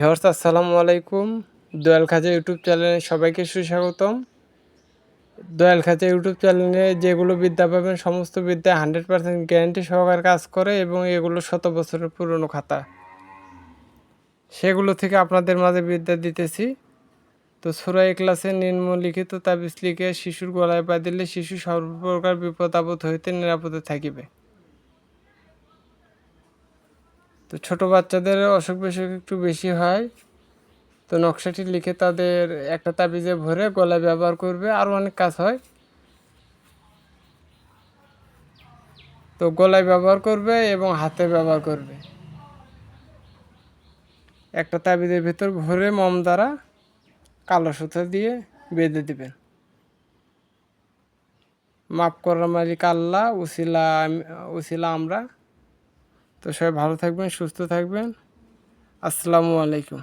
Viewers আসসালামু আলাইকুম। দয়াল খাজা YouTube চ্যানেলে সবাইকে সুস্বাগতম। দয়াল খাজা ইউটিউব চ্যানেলে যেগুলো বিদ্যা পাবেন সমস্ত বিদ্যা 100% গ্যারান্টি সহকারে কাজ করে এবং এগুলো শত বছরের পুরনো খাতা। সেগুলো থেকে আপনাদের মাঝে বিদ্যা দিতেছি। তো সূরা ইখলাসের নিম্নলিখিত তাবিজ লিখে শিশুর গলায় পা দিলে শিশু সর্বপ্রকার বিপদ আপদ হইতে নিরাপদে থাকিবে। তো ছোট বাচ্চাদের অসুখ বিসুখ একটু বেশি হয়, তো নকশাটি লিখে তাদের একটা তাবিজে ভরে গলায় ব্যবহার করবে। আরও অনেক কাজ হয়, তো গলায় ব্যবহার করবে এবং হাতে ব্যবহার করবে। একটা তাবিজের ভিতর ভরে মোম দ্বারা কালো সুতো দিয়ে বেঁধে দিবেন। মাফ করার মালিক আল্লাহ, উসিলা আমরা। তো সবাই ভালো থাকবেন, সুস্থ থাকবেন। আসসালামু আলাইকুম।